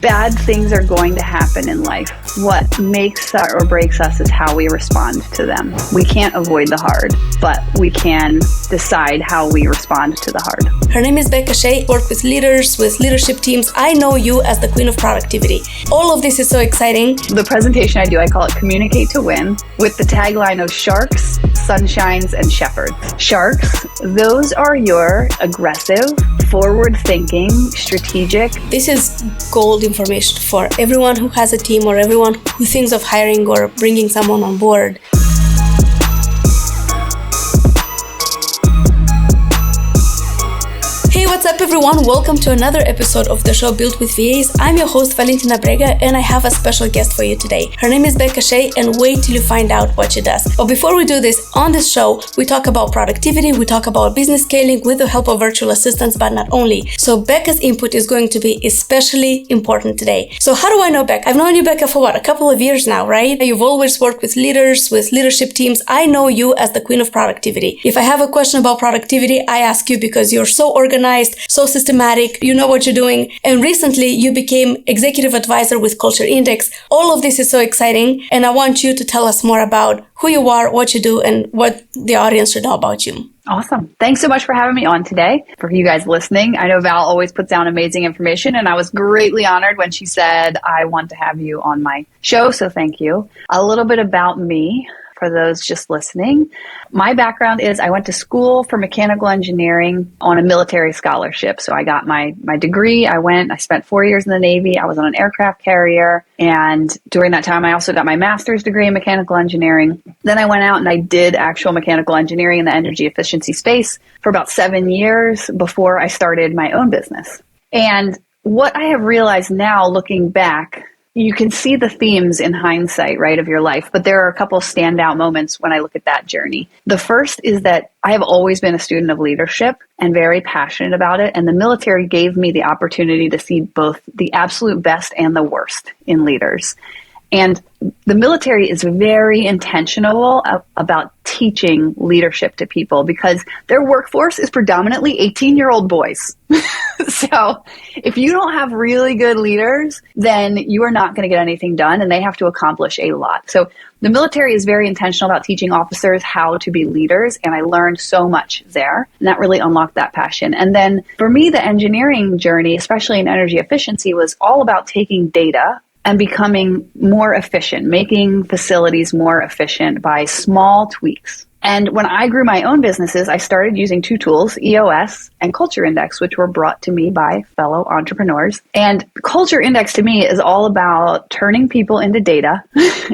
Bad things are going to happen in life. What makes or breaks us is how we respond to them. We can't avoid the hard, but we can decide how we respond to the hard. Her name is Beka Shea. Work with leaders, with leadership teams. I know you as the queen of productivity. All of this is so exciting. The presentation I do, I call it Communicate to Win, with the tagline of Sharks, Sunshines, and Shepherds. Sharks, those are your aggressive, forward-thinking, strategic. This is gold information for everyone who has a team or everyone who thinks of hiring or bringing someone on board. Hey, what's up everyone? Welcome to another episode of the show Built with VAs. I'm your host Valentina Brega and I have a special guest for you today. Her name is Beka Shea and wait till you find out what she does. But before we do this, on this show, we talk about productivity, we talk about business scaling with the help of virtual assistants, but not only. So Beka's input is going to be especially important today. So how do I know Beka? I've known you, Beka, for a couple of years now, right? You've always worked with leaders, with leadership teams. I know you as the queen of productivity. If I have a question about productivity, I ask you because you're so organized, so systematic, you know what you're doing. And recently you became executive advisor with Culture Index. All of this is so exciting. And I want you to tell us more about who you are, what you do, and what the audience should know about you. Awesome. Thanks so much for having me on today. For you guys listening, I know Val always puts down amazing information, and I was greatly honored when she said, I want to have you on my show. So thank you. A little bit about me. For those just listening, my background is I went to school for mechanical engineering on a military scholarship. So I got my degree. I spent 4 years in the Navy. I was on an aircraft carrier. And during that time, I also got my master's degree in mechanical engineering. Then I went out and I did actual mechanical engineering in the energy efficiency space for about 7 years before I started my own business. And what I have realized now looking back, you can see the themes in hindsight, right, of your life, but there are a couple of standout moments when I look at that journey. The first is that I have always been a student of leadership and very passionate about it, and the military gave me the opportunity to see both the absolute best and the worst in leaders. And the military is very intentional about teaching leadership to people because their workforce is predominantly 18-year-old boys. So if you don't have really good leaders, then you are not going to get anything done, and they have to accomplish a lot. So the military is very intentional about teaching officers how to be leaders, and I learned so much there, and that really unlocked that passion. And then for me, the engineering journey, especially in energy efficiency, was all about taking data and becoming more efficient, making facilities more efficient by small tweaks. And when I grew my own businesses, I started using two tools, EOS and Culture Index, which were brought to me by fellow entrepreneurs. And Culture Index to me is all about turning people into data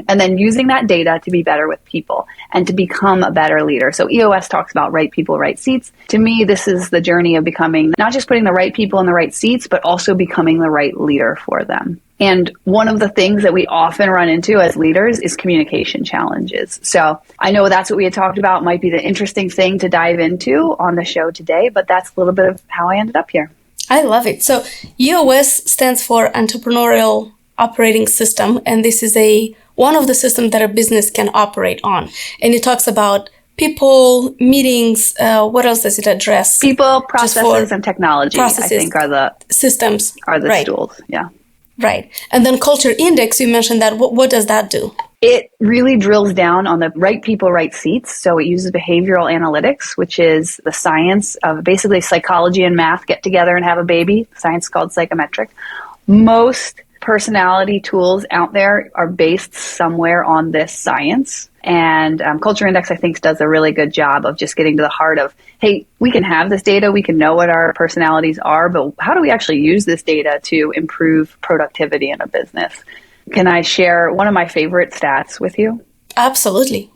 and then using that data to be better with people and to become a better leader. So EOS talks about right people, right seats. To me, this is the journey of becoming not just putting the right people in the right seats, but also becoming the right leader for them. And one of the things that we often run into as leaders is communication challenges. So I know that's what we had talked about might be the interesting thing to dive into on the show today, but that's a little bit of how I ended up here. I love it. So EOS stands for Entrepreneurial Operating System, and this is one of the systems that a business can operate on. And it talks about people, meetings, what else does it address? People, processes, and technology, I think are the systems. Are the right. stools, yeah. Right. And then Culture Index, you mentioned that. What does that do? It really drills down on the right people, right seats. So it uses behavioral analytics, which is the science of basically psychology and math get together and have a baby. Science called psychometric. Most personality tools out there are based somewhere on this science. And Culture Index, I think, does a really good job of just getting to the heart of, hey, we can have this data, we can know what our personalities are, but how do we actually use this data to improve productivity in a business? Can I share one of my favorite stats with you? Absolutely.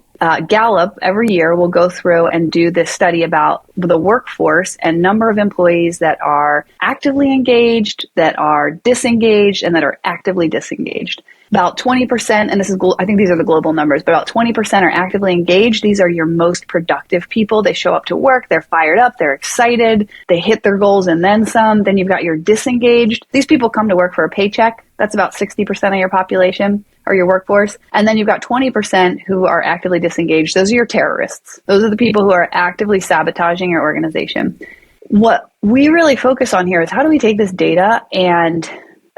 Gallup every year will go through and do this study about the workforce and number of employees that are actively engaged, that are disengaged, and that are actively disengaged. About 20%, and I think these are the global numbers, but about 20% are actively engaged. These are your most productive people. They show up to work, they're fired up, they're excited, they hit their goals and then some. Then you've got your disengaged. These people come to work for a paycheck. That's about 60% of your population or your workforce. And then you've got 20% who are actively disengaged. Those are your terrorists. Those are the people who are actively sabotaging your organization. What we really focus on here is how do we take this data and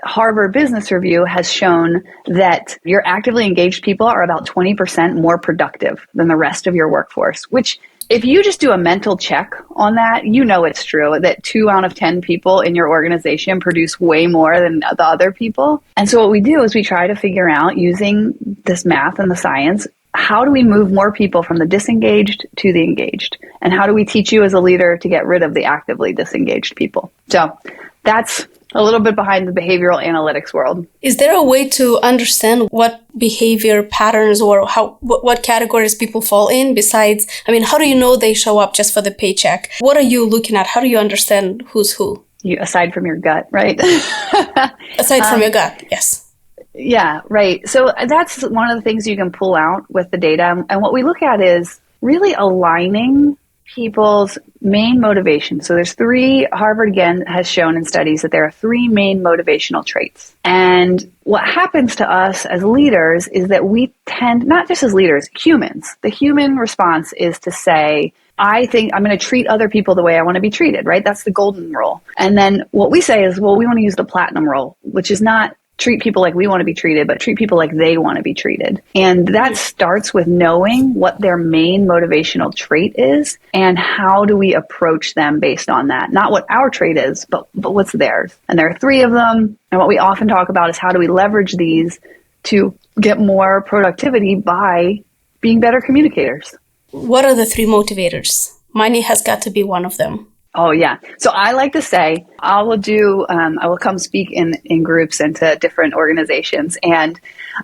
Harvard Business Review has shown that your actively engaged people are about 20% more productive than the rest of your workforce, which if you just do a mental check on that, you know it's true that 2 out of 10 people in your organization produce way more than the other people. And so what we do is we try to figure out, using this math and the science, how do we move more people from the disengaged to the engaged? And how do we teach you as a leader to get rid of the actively disengaged people? So that's a little bit behind the behavioral analytics world. Is there a way to understand what behavior patterns or what categories people fall in besides, how do you know they show up just for the paycheck? What are you looking at? How do you understand who's who? Aside from your gut, right? Aside from your gut, yes. Yeah, right. So that's one of the things you can pull out with the data. And what we look at is really aligning people's main motivation. So there's 3, Harvard again has shown in studies that there are 3 main motivational traits. And what happens to us as leaders is that we tend, not just as leaders, humans, the human response is to say, I think I'm going to treat other people the way I want to be treated, right? That's the golden rule. And then what we say is, well, we want to use the platinum rule, which is not treat people like we want to be treated, but treat people like they want to be treated. And that starts with knowing what their main motivational trait is and how do we approach them based on that. Not what our trait is, but what's theirs. And there are 3 of them. And what we often talk about is how do we leverage these to get more productivity by being better communicators. What are the 3 motivators? Money has got to be one of them. Oh, yeah. So I like to say I will come speak in groups and to different organizations. And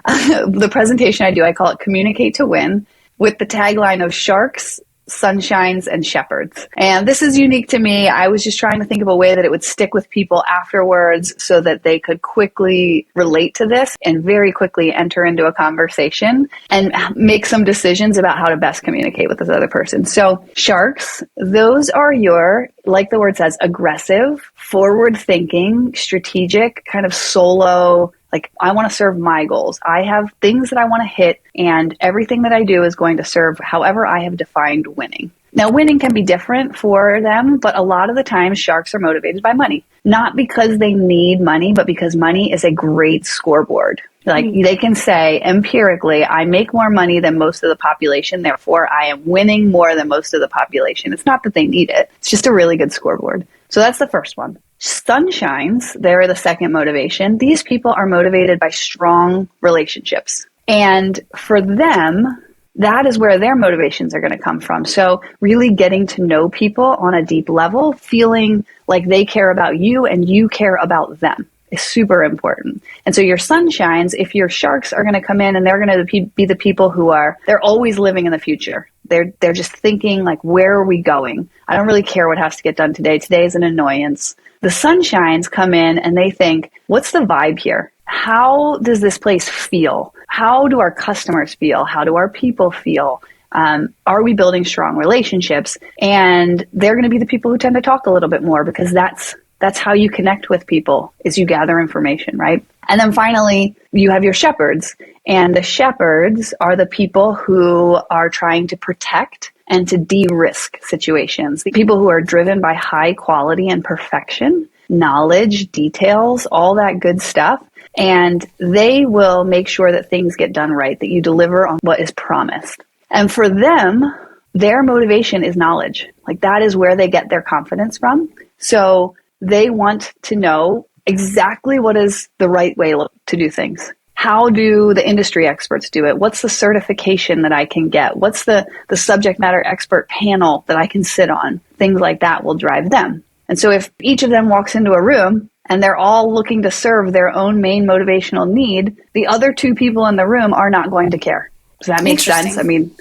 the presentation I do, I call it Communicate to Win, with the tagline of sharks, sunshines, and shepherds. And this is unique to me. I was just trying to think of a way that it would stick with people afterwards so that they could quickly relate to this and very quickly enter into a conversation and make some decisions about how to best communicate with this other person. So sharks, those are your, like the word says, aggressive, forward-thinking, strategic, kind of solo, like, I want to serve my goals. I have things that I want to hit, and everything that I do is going to serve however I have defined winning. Now, winning can be different for them, but a lot of the time, sharks are motivated by money. Not because they need money, but because money is a great scoreboard. Like, they can say empirically, I make more money than most of the population, therefore I am winning more than most of the population. It's not that they need it. It's just a really good scoreboard. So that's the first one. Sunshines, they're the second motivation. These people are motivated by strong relationships. And for them, that is where their motivations are going to come from. So really getting to know people on a deep level, feeling like they care about you and you care about them is super important. And so your sunshines, if your sharks are going to come in and they're going to be the people who they're always living in the future. They're just thinking like, where are we going? I don't really care what has to get done today. Today is an annoyance. The sunshines come in and they think, what's the vibe here? How does this place feel? How do our customers feel? How do our people feel? Are we building strong relationships? And they're going to be the people who tend to talk a little bit more because that's how you connect with people, is you gather information, right? And then finally, you have your shepherds. And the shepherds are the people who are trying to protect and to de-risk situations. The people who are driven by high quality and perfection, knowledge, details, all that good stuff. And they will make sure that things get done right, that you deliver on what is promised. And for them, their motivation is knowledge. Like, that is where they get their confidence from. So they want to know exactly what is the right way to do things. How do the industry experts do it? What's the certification that I can get? What's the subject matter expert panel that I can sit on? Things like that will drive them. And so if each of them walks into a room and they're all looking to serve their own main motivational need, the other 2 people in the room are not going to care. Does that make sense? I mean,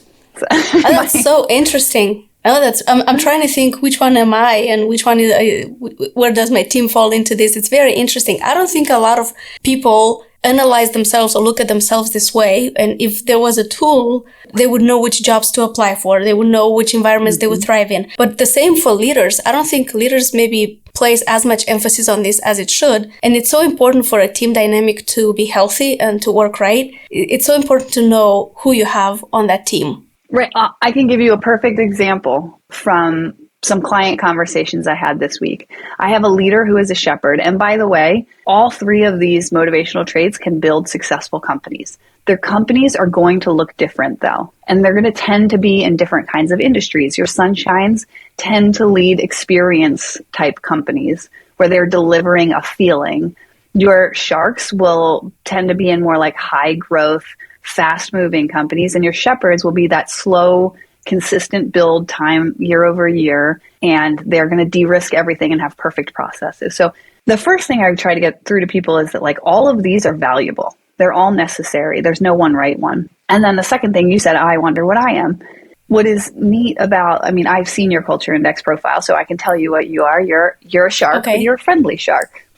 that's so interesting. I'm trying to think which one am I and which one is, where does my team fall into this? It's very interesting. I don't think a lot of people analyze themselves or look at themselves this way. And if there was a tool, they would know which jobs to apply for. They would know which environments they would thrive in. But the same for leaders. I don't think leaders maybe place as much emphasis on this as it should. And it's so important for a team dynamic to be healthy and to work right. It's so important to know who you have on that team. Right. I can give you a perfect example from some client conversations I had this week. I have a leader who is a shepherd. And by the way, all three of these motivational traits can build successful companies. Their companies are going to look different though, and they're going to tend to be in different kinds of industries. Your sunshines tend to lead experience type companies where they're delivering a feeling. Your sharks will tend to be in more like high growth, fast moving companies, and your shepherds will be that slow, consistent build time year over year, and they're going to de-risk everything and have perfect processes. So the first thing I try to get through to people is that like all of these are valuable. They're all necessary. There's no one right one. And then the second thing you said, I wonder what I am. What is neat about, I mean, I've seen your culture index profile, so I can tell you what you are. You're a shark, Okay. but you're a friendly shark.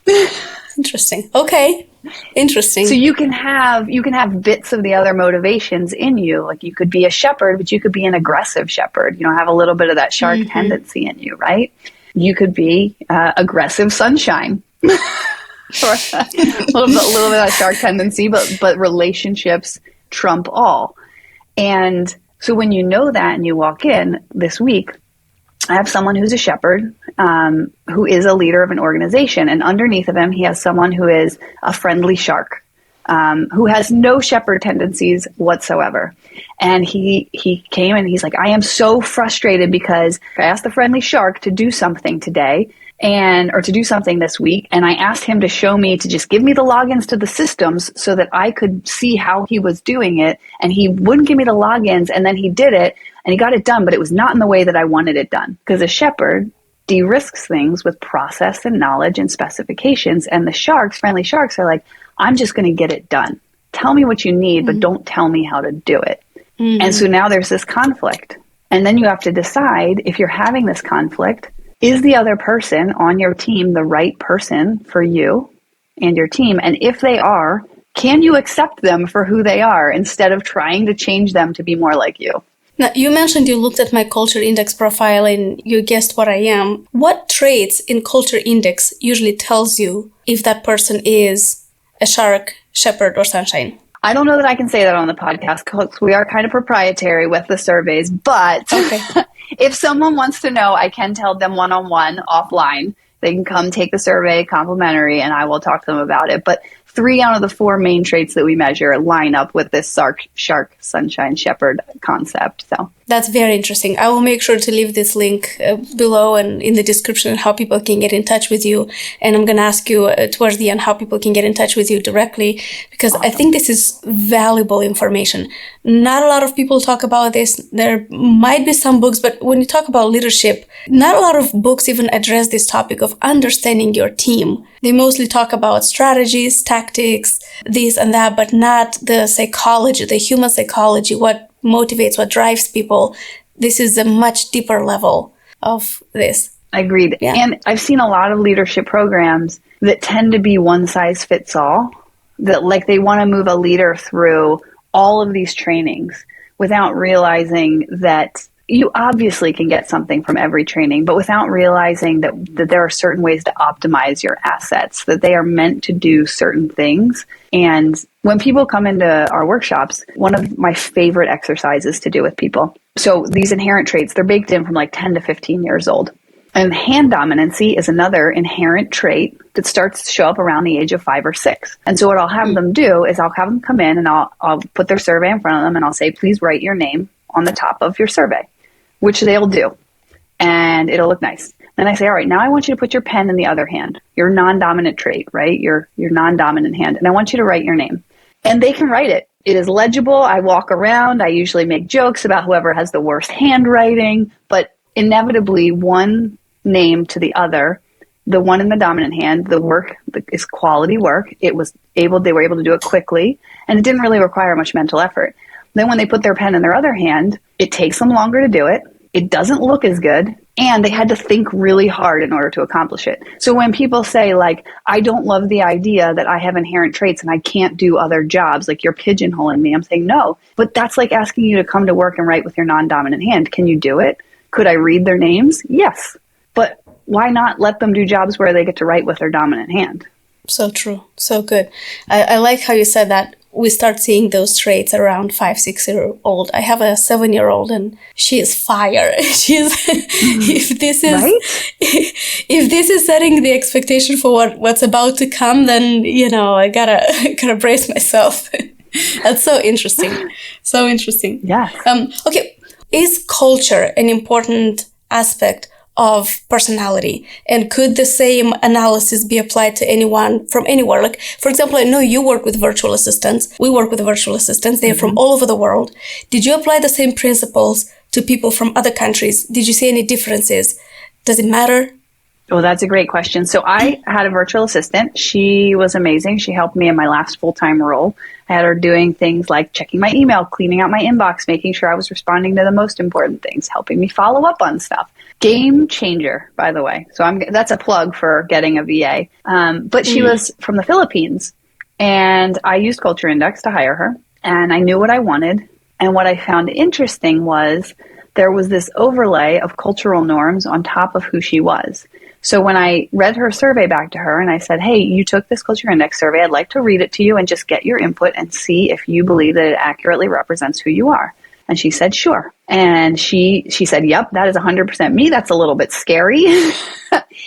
Interesting. Okay. Interesting. So you can have bits of the other motivations in you. Like you could be a shepherd, but you could be an aggressive shepherd. You know, have a little bit of that shark tendency in you, right? You could be aggressive sunshine. Or a little bit of that shark tendency, but relationships trump all. And so when you know that and you walk in this week, I have someone who's a shepherd, who is a leader of an organization, and underneath of him, he has someone who is a friendly shark, who has no shepherd tendencies whatsoever. And he came and he's like, I am so frustrated because I asked the friendly shark to do something today, or to do something this week. And I asked him to show me, to just give me the logins to the systems so that I could see how he was doing it. And he wouldn't give me the logins. And then he did it and he got it done, but it was not in the way that I wanted it done. Because a shepherd de-risks things with process and knowledge and specifications. And the sharks, friendly sharks, are like, I'm just going to get it done. Tell me what you need, but don't tell me how to do it. And so now there's this conflict. And then you have to decide, if you're having this conflict, is the other person on your team the right person for you and your team? And if they are, can you accept them for who they are instead of trying to change them to be more like you? Now, you mentioned you looked at my culture index profile and you guessed what I am. What traits in culture index usually tells you if that person is a shark, shepherd, or sunshine? I don't know that I can say that on the podcast because we are kind of proprietary with the surveys, but okay. If someone wants to know, I can tell them one-on-one offline. They can come take the survey complimentary and I will talk to them about it. But 3 out of the 4 main traits that we measure line up with this shark, sunshine, shepherd concept. So that's very interesting. I will make sure to leave this link below and in the description how people can get in touch with you. And I'm going to ask you towards the end how people can get in touch with you directly, because awesome. I think this is valuable information. Not a lot of people talk about this. There might be some books, but when you talk about leadership, not a lot of books even address this topic of understanding your team. They mostly talk about strategies, tactics, this and that, but not the psychology, the human psychology, what motivates, what drives people. This is a much deeper level of this. Agreed. Yeah. And I've seen a lot of leadership programs that tend to be one size fits all, that like they want to move a leader through all of these trainings without realizing that you obviously can get something from every training, but without realizing that there are certain ways to optimize your assets, that they are meant to do certain things. And when people come into our workshops, one of my favorite exercises to do with people. So these inherent traits, they're baked in from like 10 to 15 years old. And hand dominancy is another inherent trait that starts to show up around the age of 5 or 6. And so what I'll have them do is I'll have them come in and I'll put their survey in front of them and I'll say, please write your name on the top of your survey, which they'll do. And it'll look nice. Then I say, all right, now I want you to put your pen in the other hand, your non-dominant trait, right? Your non-dominant hand. And I want you to write your name. And they can write it. It is legible. I walk around. I usually make jokes about whoever has the worst handwriting, but inevitably one name to the other, the one in the dominant hand, the work is quality work. They were able to do it quickly, and it didn't really require much mental effort. Then when they put their pen in their other hand, it takes them longer to do it. It doesn't look as good, and they had to think really hard in order to accomplish it. So when people say like, I don't love the idea that I have inherent traits and I can't do other jobs, like you're pigeonholing me, I'm saying no, but that's like asking you to come to work and write with your non-dominant hand. Can you do it? Could I read their names? Yes. But why not let them do jobs where they get to write with their dominant hand? So true. So good. I like how you said that we start seeing those traits around 5-6-year-old. I have a 7-year-old and she is fire. She's if this is right? if this is setting the expectation for what's about to come, then I gotta brace myself. That's so interesting. So interesting. Yeah. Okay. Is culture an important aspect of personality? And could the same analysis be applied to anyone from anywhere? Like, for example, I know you work with virtual assistants. We work with virtual assistants. They're from all over the world. Did you apply the same principles to people from other countries? Did you see any differences? Does it matter? Oh, that's a great question. So I had a virtual assistant. She was amazing. She helped me in my last full-time role. I had her doing things like checking my email, cleaning out my inbox, making sure I was responding to the most important things, helping me follow up on stuff. Game changer, by the way. So that's a plug for getting a VA. But she was from the Philippines, and I used Culture Index to hire her, and I knew what I wanted. And what I found interesting was there was this overlay of cultural norms on top of who she was. So when I read her survey back to her and I said, hey, you took this Culture Index survey, I'd like to read it to you and just get your input and see if you believe that it accurately represents who you are. And she said, sure. And she said, yep, that is 100% me. That's a little bit scary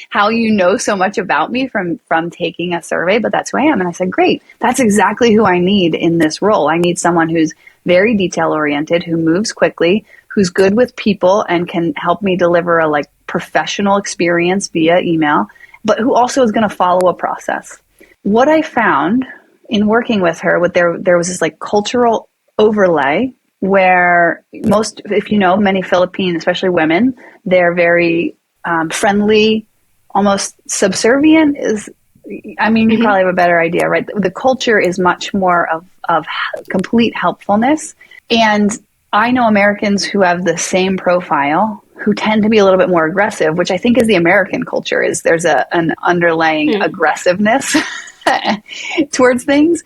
how you know so much about me from taking a survey, but that's who I am. And I said, great, that's exactly who I need in this role. I need someone who's very detail oriented, who moves quickly, who's good with people and can help me deliver a professional experience via email, but who also is going to follow a process. What I found in working with her, there was this cultural overlay where if you know, many Philippine, especially women, they're very friendly, almost subservient you probably have a better idea, right? The culture is much more of complete helpfulness. And I know Americans who have the same profile who tend to be a little bit more aggressive, which I think is the American culture. There's an underlying aggressiveness towards things.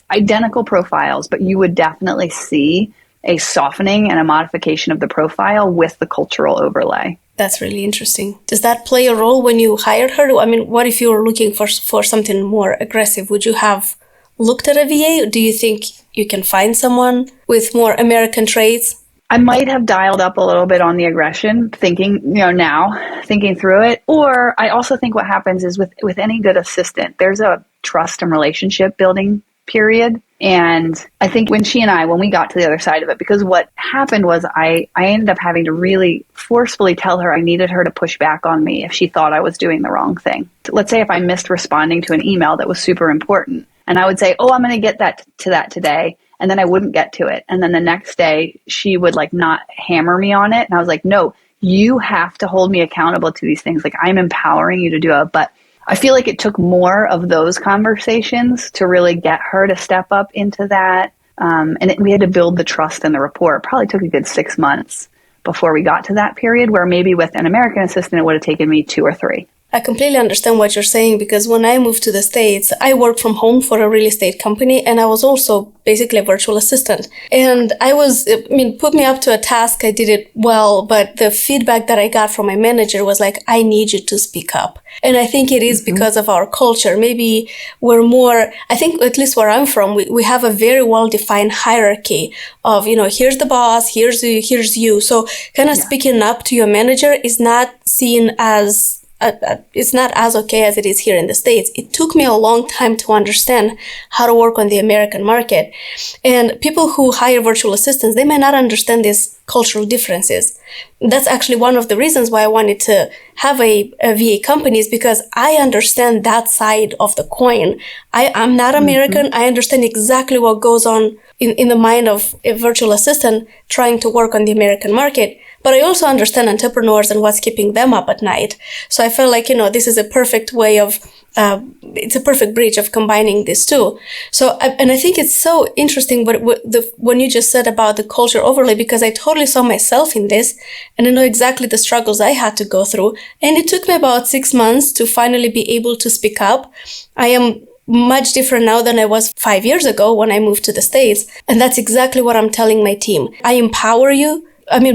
Identical profiles, but you would definitely see a softening and a modification of the profile with the cultural overlay. That's really interesting. Does that play a role when you hired her? I mean, what if you were looking for something more aggressive? Would you have looked at a VA? Do you think you can find someone with more American traits? I might have dialed up a little bit on the aggression, thinking through it. Or I also think what happens is with any good assistant, there's a trust and relationship building period. And I think when we got to the other side of it, because what happened was I ended up having to really forcefully tell her I needed her to push back on me if she thought I was doing the wrong thing. Let's say if I missed responding to an email that was super important, and I would say, oh, I'm going to get to that today. And then I wouldn't get to it. And then the next day she would not hammer me on it. And I was like, no, you have to hold me accountable to these things. I'm empowering you to do it. But I feel like it took more of those conversations to really get her to step up into that. We had to build the trust and the rapport. It probably took a good 6 months before we got to that period, where maybe with an American assistant, it would have taken me 2 or 3. I completely understand what you're saying, because when I moved to the States, I worked from home for a real estate company, and I was also basically a virtual assistant. And put me up to a task, I did it well, but the feedback that I got from my manager was I need you to speak up. And I think it is because of our culture. Maybe we're more, I think at least where I'm from, we have a very well-defined hierarchy of, here's the boss, here's you. So kind of speaking up to your manager is not seen as it's not as okay as it is here in the States. It took me a long time to understand how to work on the American market. And people who hire virtual assistants, they might not understand these cultural differences. That's actually one of the reasons why I wanted to have a VA company, is because I understand that side of the coin. I'm not American. I understand exactly what goes on in the mind of a virtual assistant trying to work on the American market. But I also understand entrepreneurs and what's keeping them up at night. So I feel this is a perfect way of, it's a perfect bridge of combining these two. So, and I think it's so interesting when you just said about the culture overlay, because I totally saw myself in this, and I know exactly the struggles I had to go through. And it took me about 6 months to finally be able to speak up. I am much different now than I was 5 years ago when I moved to the States. And that's exactly what I'm telling my team. I empower you.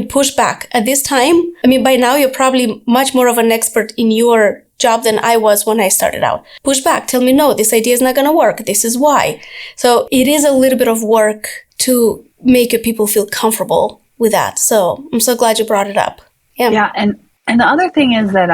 Push back. At this time, by now you're probably much more of an expert in your job than I was when I started out. Push back, tell me, no, this idea is not going to work. This is why. So it is a little bit of work to make your people feel comfortable with that. So I'm so glad you brought it up. Yeah. And the other thing is that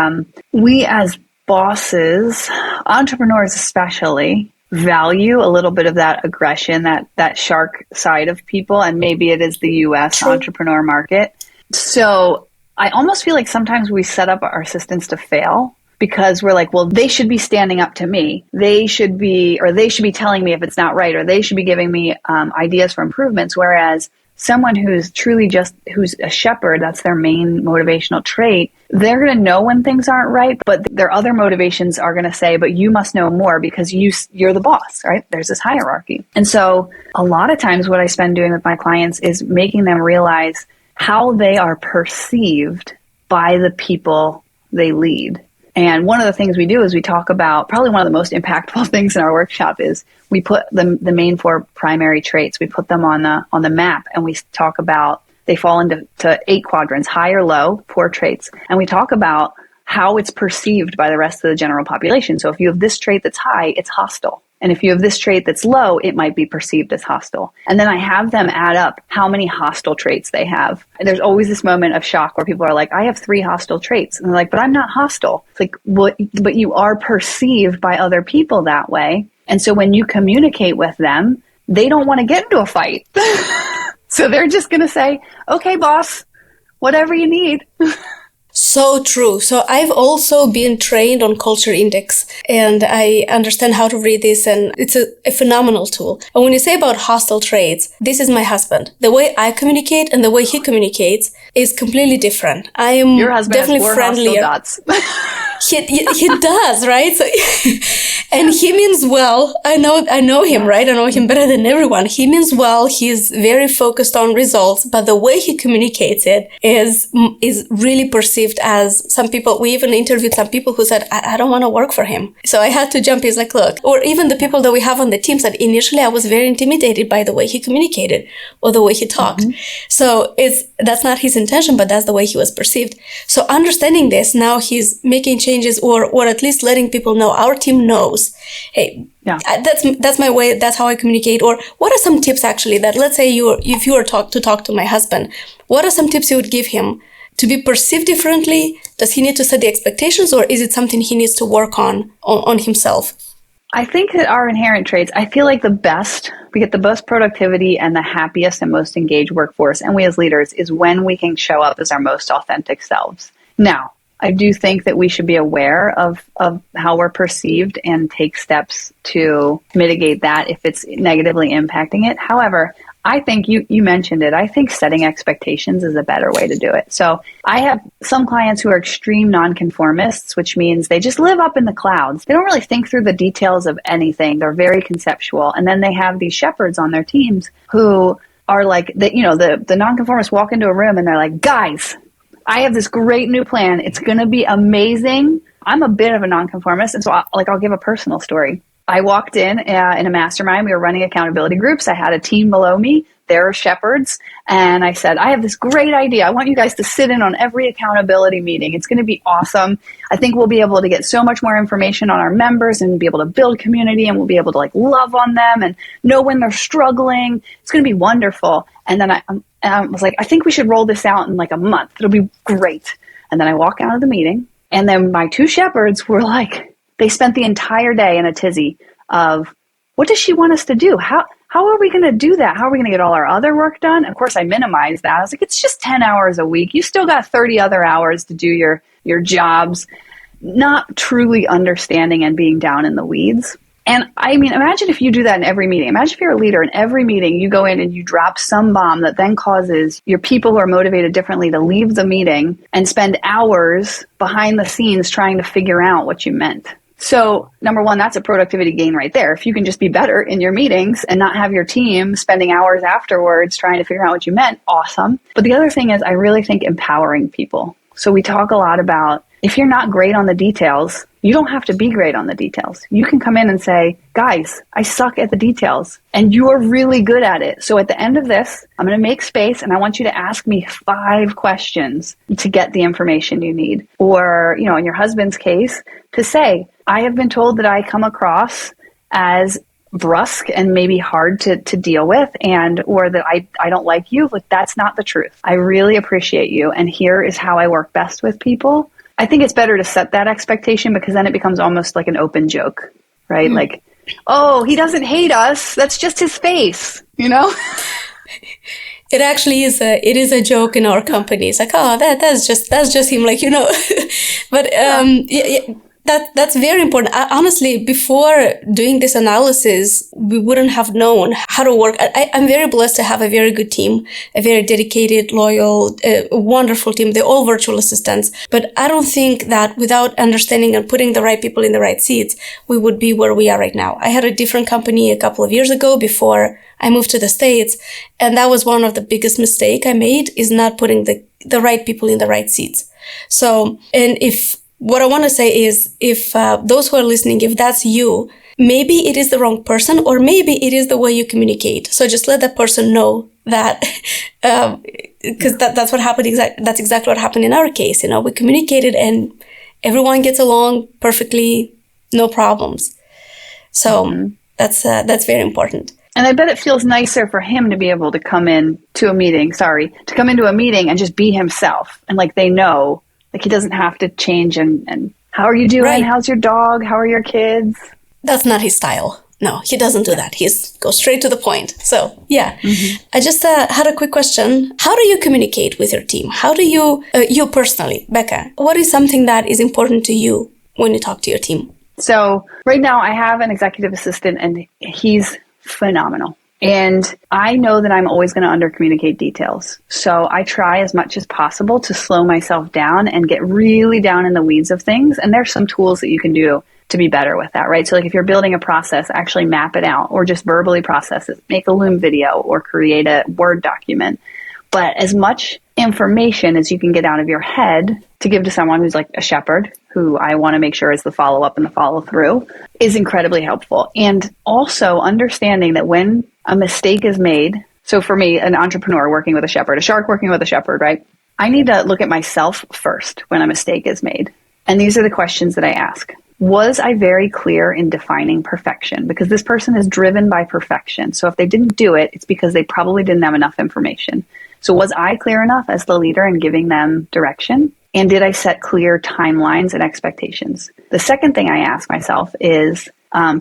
we as bosses, entrepreneurs especially, value a little bit of that aggression, that shark side of people. And maybe it is the US entrepreneur market. So I almost feel like sometimes we set up our assistants to fail because we're like, well, they should be standing up to me. They should be telling me if it's not right, or they should be giving me ideas for improvements. Whereas someone who's who's a shepherd, that's their main motivational trait, they're going to know when things aren't right, but their other motivations are going to say, but you must know more because you're the boss, right? There's this hierarchy. And so a lot of times what I spend doing with my clients is making them realize how they are perceived by the people they lead. And one of the things we do is we talk about, probably one of the most impactful things in our workshop is we put the main 4 primary traits, we put them on the map, and we talk about, they fall into 8 quadrants, high or low, 4 traits. And we talk about how it's perceived by the rest of the general population. So if you have this trait that's high, it's hostile. And if you have this trait that's low, it might be perceived as hostile. And then I have them add up how many hostile traits they have. And there's always this moment of shock where people are like, I have 3 hostile traits. And they're like, but I'm not hostile. It's like, but you are perceived by other people that way. And so when you communicate with them, they don't want to get into a fight. So they're just going to say, okay, boss, whatever you need. So true. So I've also been trained on Culture Index, and I understand how to read this, and it's a phenomenal tool. And when you say about hostile traits, this is my husband. The way I communicate and the way he communicates is completely different. I am Your husband definitely has 4 friendlier. hostile dots. He does, right? So, and he means well. I know him, right? I know him better than everyone. He means well. He's very focused on results, but the way he communicates it is really perceived as, some people, we even interviewed some people who said, I don't want to work for him. So I had to jump in, like, look, or even the people that we have on the team said, initially I was very intimidated by the way he communicated or the way he talked. Mm-hmm. So that's not his intention, but that's the way he was perceived. So understanding this, now he's making changes, or at least letting people know, our team knows, hey, yeah, that's my way, that's how I communicate. Or what are some tips actually that, let's say if you were to talk to my husband, what are some tips you would give him to be perceived differently? Does he need to set the expectations, or is it something he needs to work on himself? I think that our inherent traits, I feel like we get the best productivity and the happiest and most engaged workforce, and we as leaders, is when we can show up as our most authentic selves. Now, I do think that we should be aware of how we're perceived and take steps to mitigate that if it's negatively impacting it. However, I think you mentioned it. I think setting expectations is a better way to do it. So I have some clients who are extreme nonconformists, which means they just live up in the clouds. They don't really think through the details of anything. They're very conceptual. And then they have these shepherds on their teams who are like, the nonconformists walk into a room and they're like, guys, I have this great new plan. It's going to be amazing. I'm a bit of a nonconformist. And so I'll give a personal story. I walked in a mastermind. We were running accountability groups. I had a team below me. They're shepherds. And I said, I have this great idea. I want you guys to sit in on every accountability meeting. It's going to be awesome. I think we'll be able to get so much more information on our members and be able to build community, and we'll be able to love on them and know when they're struggling. It's going to be wonderful. And then I was like, I think we should roll this out in a month. It'll be great. And then I walk out of the meeting, and then my 2 shepherds were like, they spent the entire day in a tizzy of, what does she want us to do? How are we going to do that? How are we going to get all our other work done? Of course, I minimized that. I was like, it's just 10 hours a week. You still got 30 other hours to do your jobs, not truly understanding and being down in the weeds. And I mean, imagine if you do that in every meeting. Imagine if you're a leader in every meeting, you go in and you drop some bomb that then causes your people who are motivated differently to leave the meeting and spend hours behind the scenes trying to figure out what you meant. So number one, that's a productivity gain right there. If you can just be better in your meetings and not have your team spending hours afterwards trying to figure out what you meant, awesome. But the other thing is, I really think empowering people. So we talk a lot about if you're not great on the details, you don't have to be great on the details. You can come in and say, guys, I suck at the details and you're really good at it. So at the end of this, I'm going to make space and I want you to ask me 5 questions to get the information you need. Or, you know, in your husband's case, to say, I have been told that I come across as brusque and maybe hard to deal with, and or that I don't like you. Like, that's not the truth. I really appreciate you, and here is how I work best with people. I think it's better to set that expectation, because then it becomes almost like an open joke, right? Like, oh, he doesn't hate us. That's just his face, you know? It actually is a joke in our company. It's like, oh, that's just him, like, you know. But that's very important. Honestly, before doing this analysis, we wouldn't have known how to work. I'm very blessed to have a very good team, a very dedicated, loyal, wonderful team. They're all virtual assistants. But I don't think that without understanding and putting the right people in the right seats, we would be where we are right now. I had a different company a couple of years ago before I moved to the States. And that was one of the biggest mistakes I made, is not putting the right people in the right seats. So, and what I want to say is, if those who are listening, if that's you, maybe it is the wrong person, or maybe it is the way you communicate. So just let that person know that, because that's what happened. That's exactly what happened in our case. You know, we communicated and everyone gets along perfectly, no problems. So that's very important. And I bet it feels nicer for him to be able to come into a meeting and just be himself. And like, they know, like, he doesn't have to change and how are you doing? Right. How's your dog? How are your kids? That's not his style. No, he doesn't do that. He goes straight to the point. So, yeah. I just had a quick question. How do you communicate with your team? How do you personally, Beka, what is something that is important to you when you talk to your team? So right now I have an executive assistant and he's phenomenal. And I know that I'm always going to undercommunicate details. So I try as much as possible to slow myself down and get really down in the weeds of things. And there's some tools that you can do to be better with that, right? So like, if you're building a process, actually map it out, or just verbally process it, make a Loom video or create a Word document. But as much information as you can get out of your head to give to someone who's like a shepherd, who I want to make sure is the follow-up and the follow-through, is incredibly helpful. And also understanding that when a mistake is made, so for me, an entrepreneur working with a shepherd, a shark working with a shepherd, right? I need to look at myself first when a mistake is made. And these are the questions that I ask. Was I very clear in defining perfection? Because this person is driven by perfection. So if they didn't do it, it's because they probably didn't have enough information. So was I clear enough as the leader in giving them direction? And did I set clear timelines and expectations? The second thing I ask myself is,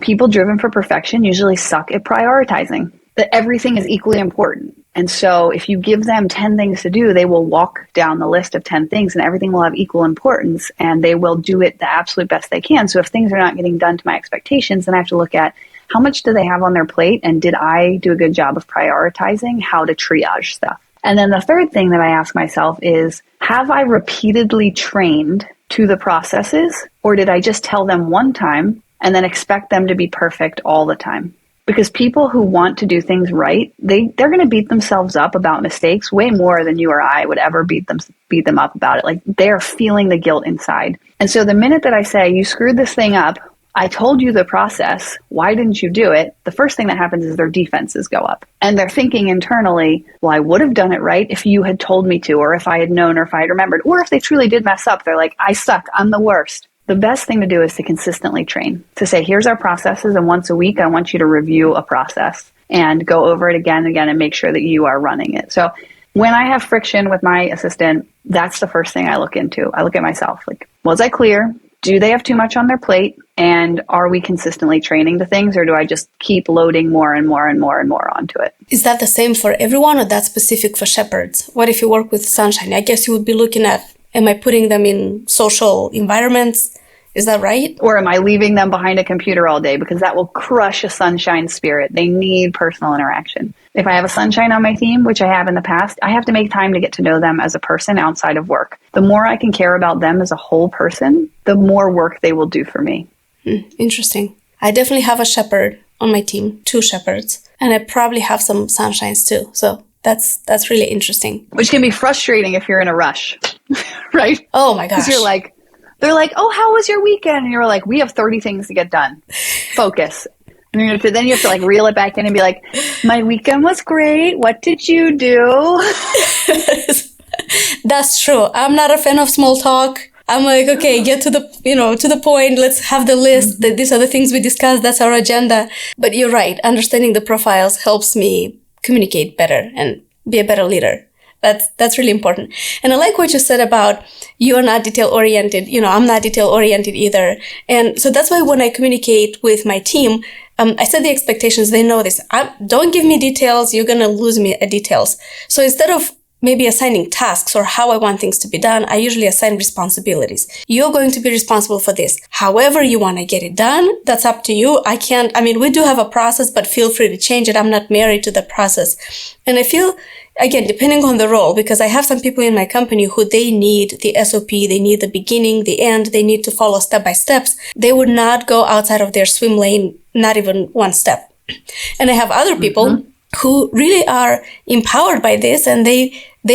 people driven for perfection usually suck at prioritizing, that everything is equally important. And so if you give them 10 things to do, they will walk down the list of 10 things and everything will have equal importance and they will do it the absolute best they can. So if things are not getting done to my expectations, then I have to look at how much do they have on their plate and did I do a good job of prioritizing how to triage stuff? And then the third thing that I ask myself is, have I repeatedly trained to the processes, or did I just tell them one time and then expect them to be perfect all the time? Because people who want to do things right, they're going to beat themselves up about mistakes way more than you or I would ever beat them up about it. Like, they're feeling the guilt inside. And so the minute that I say, you screwed this thing up, I told you the process, why didn't you do it? The first thing that happens is their defenses go up. And they're thinking internally, well, I would have done it right if you had told me to, or if I had known, or if I had remembered. Or if they truly did mess up, they're like, I suck, I'm the worst. The best thing to do is to consistently train, to say, here's our processes, and once a week, I want you to review a process and go over it again and again and make sure that you are running it. So when I have friction with my assistant, that's the first thing I look into. I look at myself, like, was I clear? Do they have too much on their plate? And are we consistently training to things, or do I just keep loading more and more and more and more onto it? Is that the same for everyone, or that's specific for shepherds? What if you work with sunshine? I guess you would be looking at, am I putting them in social environments? Is that right? Or am I leaving them behind a computer all day? Because that will crush a sunshine spirit. They need personal interaction. If I have a sunshine on my team, which I have in the past, I have to make time to get to know them as a person outside of work. The more I can care about them as a whole person, the more work they will do for me. Interesting. I definitely have a shepherd on my team, 2 shepherds, and I probably have some sunshines too. So that's really interesting. Which can be frustrating if you're in a rush, right? Oh my gosh. Because you're like, They're like, oh, how was your weekend? And you're like, we have 30 things to get done. Focus. And then you have to like reel it back in and be like, my weekend was great. What did you do? That's true. I'm not a fan of small talk. I'm like, okay, get to the point. Let's have the list. These are the things we discussed. That's our agenda. But you're right. Understanding the profiles helps me communicate better and be a better leader. That's really important. And I like what you said about you're not detail oriented. I'm not detail oriented either. And so that's why when I communicate with my team, I set the expectations. They know this. Don't give me details. You're going to lose me at details. So instead of maybe assigning tasks or how I want things to be done, I usually assign responsibilities. You're going to be responsible for this. However you want to get it done, that's up to you. We do have a process, but feel free to change it. I'm not married to the process. And I feel, again, depending on the role, because I have some people in my company who they need the SOP, they need the beginning, the end, they need to follow step by steps. They would not go outside of their swim lane, not even one step. And I have other people who really are empowered by this, and they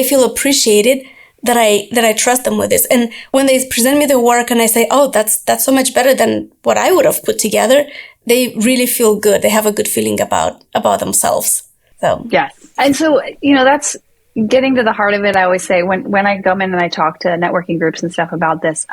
feel appreciated that I trust them with this. And when they present me the work and I say, oh, that's so much better than what I would have put together, they really feel good. They have a good feeling about themselves. So yes. And so, that's getting to the heart of it. I always say when I come in and I talk to networking groups and stuff about this,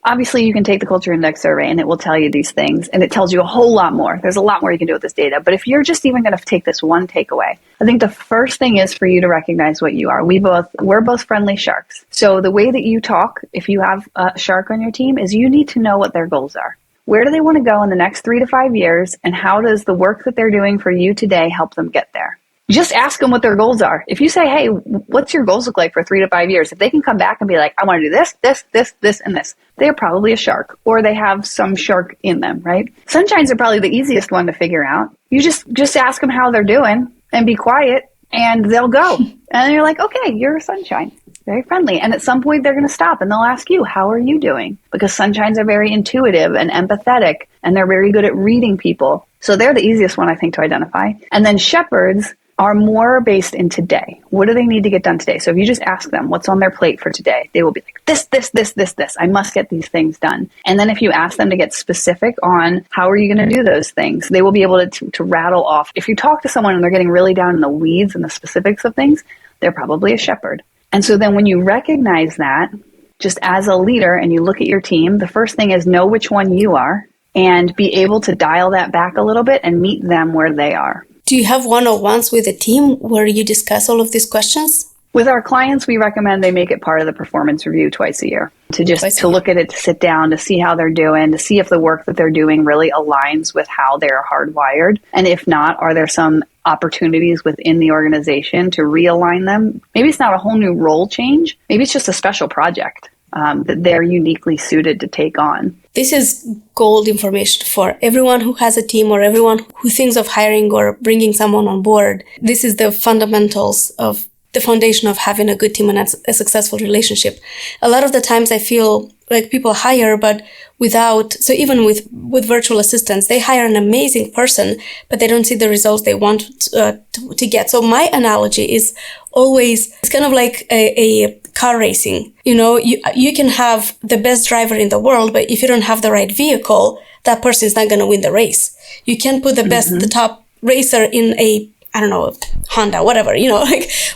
obviously you can take the Culture Index survey and it will tell you these things, and it tells you a whole lot more. There's a lot more you can do with this data. But if you're just even going to take this one takeaway, I think the first thing is for you to recognize what you are. We're both friendly sharks. So the way that you talk, if you have a shark on your team, is you need to know what their goals are. Where do they want to go in the next 3 to 5 years? And how does the work that they're doing for you today help them get there? Just ask them what their goals are. If you say, hey, what's your goals look like for 3 to 5 years? If they can come back and be like, I want to do this, this, this, this, and this, they're probably a shark, or they have some shark in them, right? Sunshines are probably the easiest one to figure out. You just ask them how they're doing and be quiet, and they'll go. And you're like, okay, you're a sunshine. Very friendly. And at some point they're going to stop and they'll ask you, how are you doing? Because sunshines are very intuitive and empathetic, and they're very good at reading people. So they're the easiest one, I think, to identify. And then shepherds are more based in today. What do they need to get done today? So if you just ask them what's on their plate for today, they will be like, this. I must get these things done. And then if you ask them to get specific on how are you going to do those things, they will be able to rattle off. If you talk to someone and they're getting really down in the weeds and the specifics of things, they're probably a shepherd. And so then when you recognize that, just as a leader, and you look at your team, the first thing is know which one you are and be able to dial that back a little bit and meet them where they are. do you have one-on-ones with the team where you discuss all of these questions? With our clients, we recommend they make it part of the performance review twice a year to look at it, to sit down, to see how they're doing, to see if the work that they're doing really aligns with how they're hardwired. And if not, are there some opportunities within the organization to realign them? Maybe it's not a whole new role change. Maybe it's just a special project that they're uniquely suited to take on. This is gold information for everyone who has a team or everyone who thinks of hiring or bringing someone on board. This is the fundamentals of the foundation of having a good team and a successful relationship. A lot of the times I feel like people hire, but so even with virtual assistants, they hire an amazing person, but they don't see the results they want to get. So my analogy is always, it's kind of like a car racing. You know, you can have the best driver in the world, but if you don't have the right vehicle, that person is not going to win the race. You can't put the top racer in a Honda, whatever,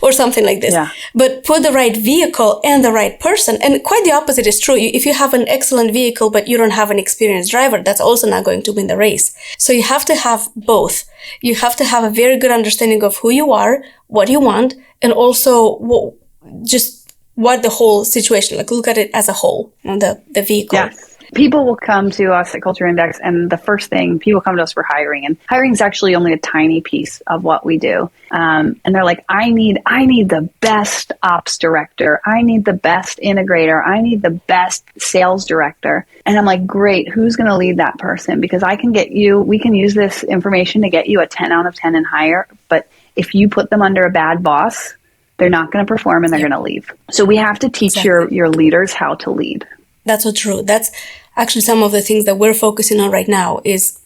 or something like this. Yeah. But put the right vehicle and the right person. And quite the opposite is true. If you have an excellent vehicle, but you don't have an experienced driver, that's also not going to win the race. So you have to have both. You have to have a very good understanding of who you are, what you want, and also just what the whole situation, look at it as a whole, the vehicle. Yes. People will come to us at Culture Index, and the first thing, people come to us for hiring, and hiring is actually only a tiny piece of what we do. And they're like, I need the best ops director. I need the best integrator. I need the best sales director. And I'm like, great, who's going to lead that person? Because we can use this information to get you a 10 out of 10 and higher. But if you put them under a bad boss, they're not going to perform and they're going to leave. So we have to teach your leaders how to lead. That's so true. That's actually some of the things that we're focusing on right now is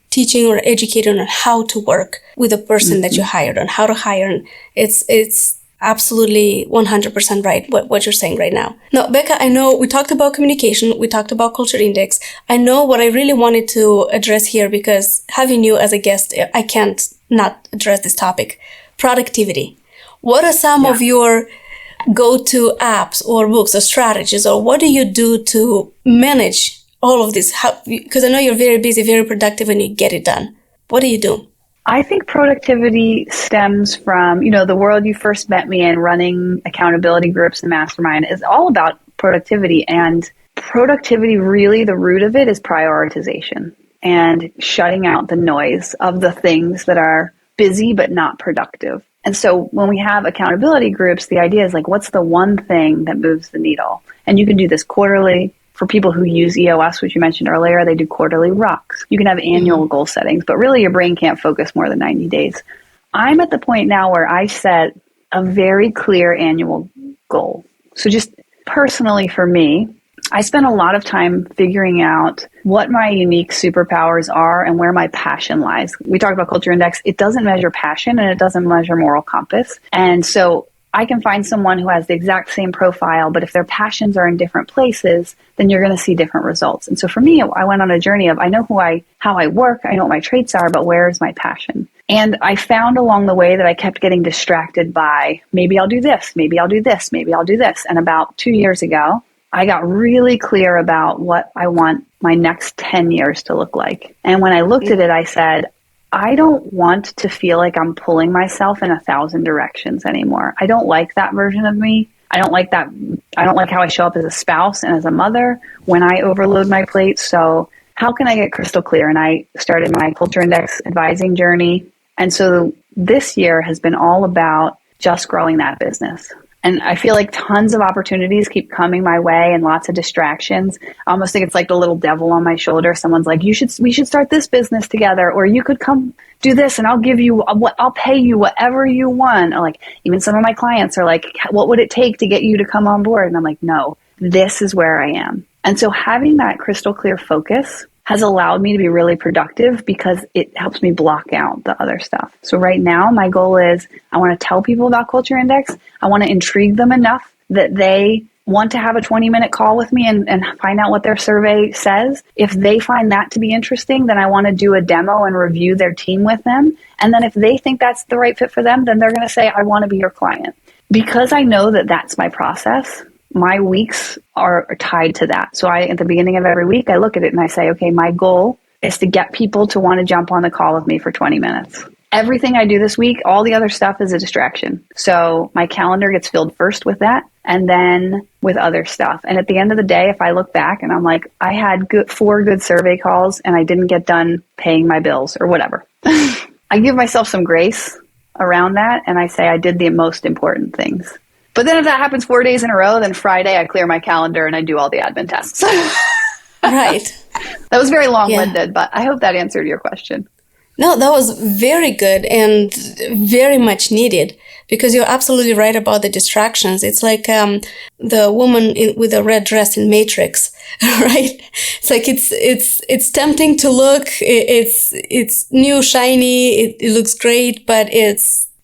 teaching or educating on how to work with a person that you hired, on how to hire. And it's absolutely 100% right what you're saying right now. Now, Beka, I know we talked about communication, we talked about culture index. I know what I really wanted to address here, because having you as a guest, I can't not address this topic. Productivity. What are some of your go-to apps or books or strategies, or what do you do to manage all of this? Because I know you're very busy, very productive, and you get it done. What do you do? I think productivity stems from, the world you first met me in, running accountability groups and mastermind is all about productivity. And productivity, really, the root of it is prioritization and shutting out the noise of the things that are busy but not productive. And so when we have accountability groups, the idea is like, what's the one thing that moves the needle? And you can do this quarterly. For people who use EOS, which you mentioned earlier, they do quarterly rocks. You can have annual goal settings, but really your brain can't focus more than 90 days. I'm at the point now where I set a very clear annual goal. So just personally for me, I spend a lot of time figuring out what my unique superpowers are and where my passion lies. We talked about culture index. It doesn't measure passion and it doesn't measure moral compass. And so I can find someone who has the exact same profile, but if their passions are in different places, then you're going to see different results. And so for me, I went on a journey of, I know how I work, I know what my traits are, but where is my passion? And I found along the way that I kept getting distracted by, maybe I'll do this, maybe I'll do this, maybe I'll do this. And about 2 years ago, I got really clear about what I want my next 10 years to look like. And when I looked at it, I said, I don't want to feel like I'm pulling myself in 1,000 directions anymore. I don't like that version of me. I don't like that. I don't like how I show up as a spouse and as a mother when I overload my plate. So how can I get crystal clear? And I started my Culture Index advising journey. And so this year has been all about just growing that business. And I feel like tons of opportunities keep coming my way and lots of distractions. I almost think it's like the little devil on my shoulder. Someone's like, we should start this business together, or you could come do this and I'll pay you whatever you want. Or like, even some of my clients are like, what would it take to get you to come on board? And I'm like, no, this is where I am. And so having that crystal clear focus has allowed me to be really productive because it helps me block out the other stuff. So right now, my goal is I want to tell people about Culture Index. I want to intrigue them enough that they want to have a 20-minute call with me and find out what their survey says. If they find that to be interesting, then I want to do a demo and review their team with them. And then if they think that's the right fit for them, then they're going to say, I want to be your client. Because I know that that's my process, my weeks are tied to that. So at the beginning of every week, I look at it and I say, okay, my goal is to get people to want to jump on the call with me for 20 minutes. Everything I do this week, all the other stuff is a distraction. So my calendar gets filled first with that and then with other stuff. And at the end of the day, if I look back and I'm like, I had 4 good survey calls and I didn't get done paying my bills or whatever. I give myself some grace around that and I say I did the most important things. But then if that happens 4 days in a row, then Friday I clear my calendar and I do all the admin tests. Right. That was very long-winded, but I hope that answered your question. No, that was very good and very much needed, because you're absolutely right about the distractions. It's like the woman with the red dress in Matrix, right? It's like it's tempting to look. It's new, shiny. It looks great, but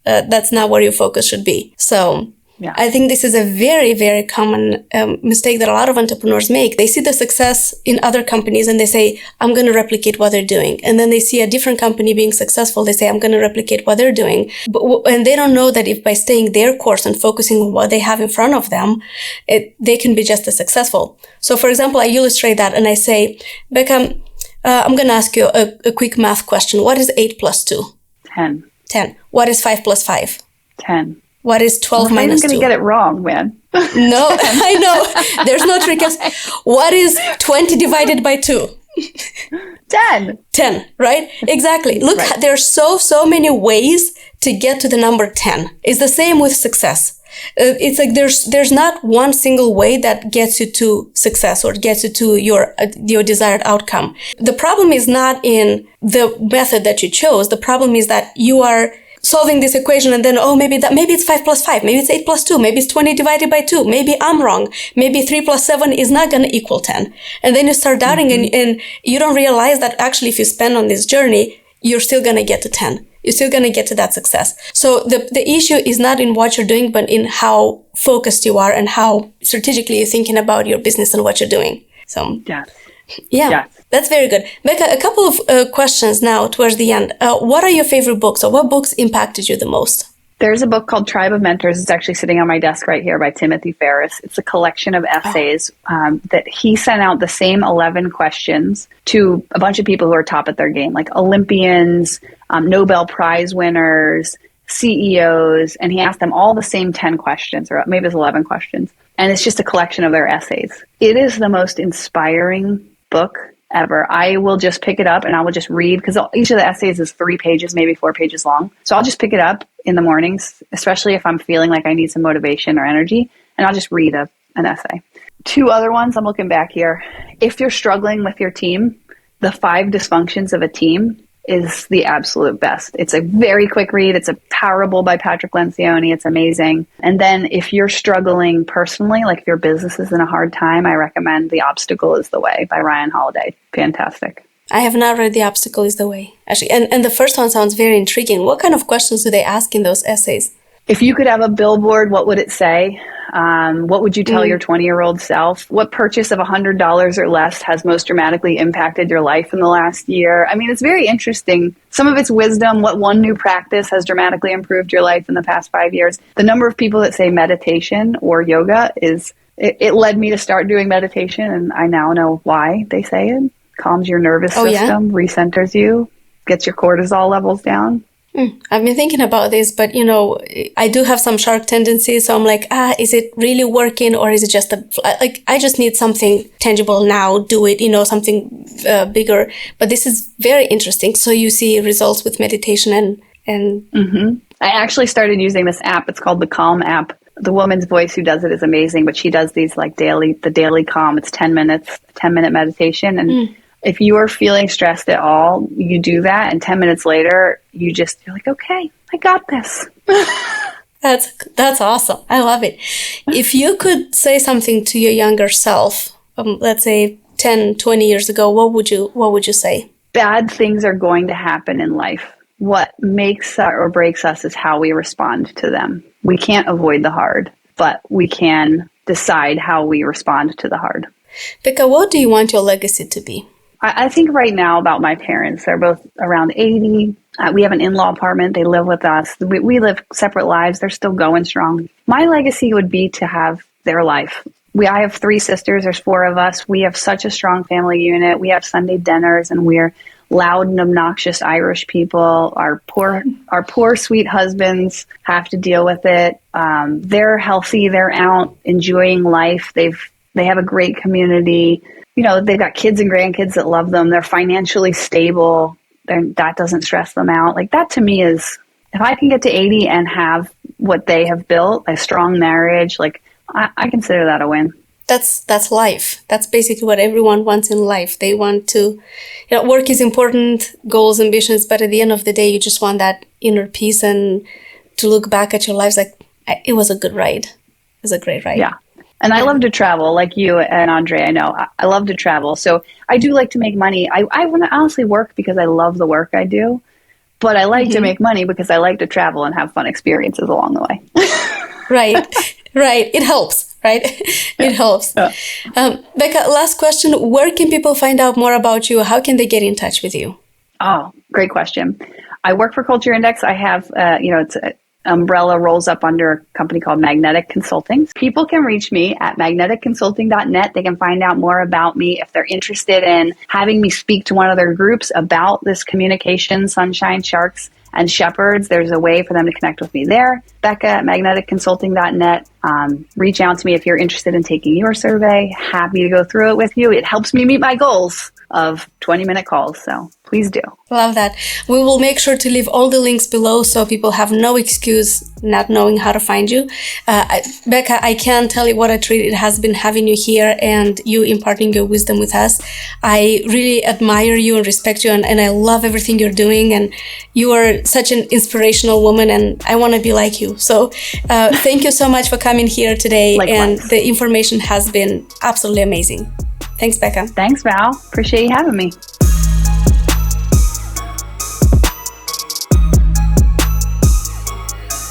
that's not where your focus should be. So. Yeah. I think this is a very, very common mistake that a lot of entrepreneurs make. They see the success in other companies and they say, I'm going to replicate what they're doing. And then they see a different company being successful. They say, I'm going to replicate what they're doing. And they don't know that if by staying their course and focusing on what they have in front of them, they can be just as successful. So, for example, I illustrate that and I say, Beka, I'm going to ask you a quick math question. What is 8 plus 2? 10. 10. What is 5 plus 5? 10. What is 12 minus 2? I'm going to get it wrong, man. No, I know. There's no trick. What is 20 divided by 2? 10. 10, right? Exactly. Look, right. There's so many ways to get to the number 10. It's the same with success. It's like there's not one single way that gets you to success or gets you to your desired outcome. The problem is not in the method that you chose. The problem is that you are solving this equation and then, maybe it's 5 plus 5, maybe it's 8 plus 2, maybe it's 20 divided by 2, maybe I'm wrong, maybe 3 plus 7 is not going to equal 10. And then you start doubting and you don't realize that actually if you spend on this journey, you're still going to get to 10. you're still going to get to that success. So the issue is not in what you're doing, but in how focused you are and how strategically you're thinking about your business and what you're doing. So Yes. Yeah, Yes. That's very good. Beka, a couple of questions now towards the end. What are your favorite books, or what books impacted you the most? There's a book called Tribe of Mentors. It's actually sitting on my desk right here by Timothy Ferriss. It's a collection of essays that he sent out the same 11 questions to a bunch of people who are top at their game, like Olympians, Nobel Prize winners, CEOs, and he asked them all the same 10 questions, or maybe it's 11 questions. And it's just a collection of their essays. It is the most inspiring book ever. I will just pick it up and I will just read, because each of the essays is 3 pages, maybe 4 pages long. So I'll just pick it up in the mornings, especially if I'm feeling like I need some motivation or energy, and I'll just read an essay. 2 other ones, I'm looking back here. If you're struggling with your team, The 5 Dysfunctions of a Team is the absolute best. It's a very quick read. It's a parable by Patrick Lencioni. It's amazing. And then if you're struggling personally, like if your business is in a hard time, I recommend The Obstacle is the Way by Ryan Holiday. Fantastic. I have not read The Obstacle is the Way, actually. And the first one sounds very intriguing. What kind of questions do they ask in those essays? If you could have a billboard, what would it say? What would you tell your 20-year-old self? What purchase of $100 or less has most dramatically impacted your life in the last year? I mean, it's very interesting. Some of it's wisdom. What one new practice has dramatically improved your life in the past 5 years? The number of people that say meditation or yoga it led me to start doing meditation, and I now know why they say it. Calms your nervous system, recenters you, gets your cortisol levels down. I've been thinking about this, but I do have some shark tendencies. So I'm like, is it really working, or is it just I just need something tangible now, do it, something bigger. But this is very interesting. So you see results with meditation and. I actually started using this app. It's called the Calm app. The woman's voice who does it is amazing, but she does these like the daily calm. It's 10 minutes, 10-minute meditation. And if you are feeling stressed at all, you do that. And 10 minutes later, you're like, okay, I got this. That's awesome. I love it. If you could say something to your younger self, let's say 10, 20 years ago, what would you say? Bad things are going to happen in life. What makes or breaks us is how we respond to them. We can't avoid the hard, but we can decide how we respond to the hard. Beka, what do you want your legacy to be? I think right now about my parents. They're both around 80. We have an in-law apartment. They live with us. We live separate lives. They're still going strong. My legacy would be to have their life. I have 3 sisters. There's 4 of us. We have such a strong family unit. We have Sunday dinners, and we're loud and obnoxious Irish people. Our poor, sweet husbands have to deal with it. They're healthy. They're out enjoying life. They have a great community. They've got kids and grandkids that love them. They're financially stable. That doesn't stress them out. Like, that to me is, if I can get to 80 and have what they have built, a strong marriage, like I consider that a win. That's life. That's basically what everyone wants in life. They want to, work is important, goals, ambitions, but at the end of the day, you just want that inner peace and to look back at your lives like, it was a good ride. It was a great ride. Yeah. And I love to travel, like you and Andre, I know. I love to travel. So I do like to make money. I want to honestly work because I love the work I do. But I like to make money because I like to travel and have fun experiences along the way. Right. It helps, right? It helps. Yeah. Beka, last question. Where can people find out more about you? How can they get in touch with you? Oh, great question. I work for Culture Index. I have, it's umbrella rolls up under a company called Magnetic Consulting. People can reach me at magneticconsulting.net. They can find out more about me if they're interested in having me speak to one of their groups about this communication, sunshine, sharks, and shepherds. There's a way for them to connect with me there. Beka at magneticconsulting.net. Reach out to me if you're interested in taking your survey. Happy to go through it with you. It helps me meet my goals of 20-minute calls. So please do. Love that. We will make sure to leave all the links below so people have no excuse not knowing how to find you. Beka, I can't tell you what a treat it has been having you here and you imparting your wisdom with us. I really admire you and respect you, and I love everything you're doing. And you are such an inspirational woman, and I want to be like you. So thank you so much for coming here today. Likewise. And the information has been absolutely amazing. Thanks, Beka. Thanks, Val. Appreciate you having me.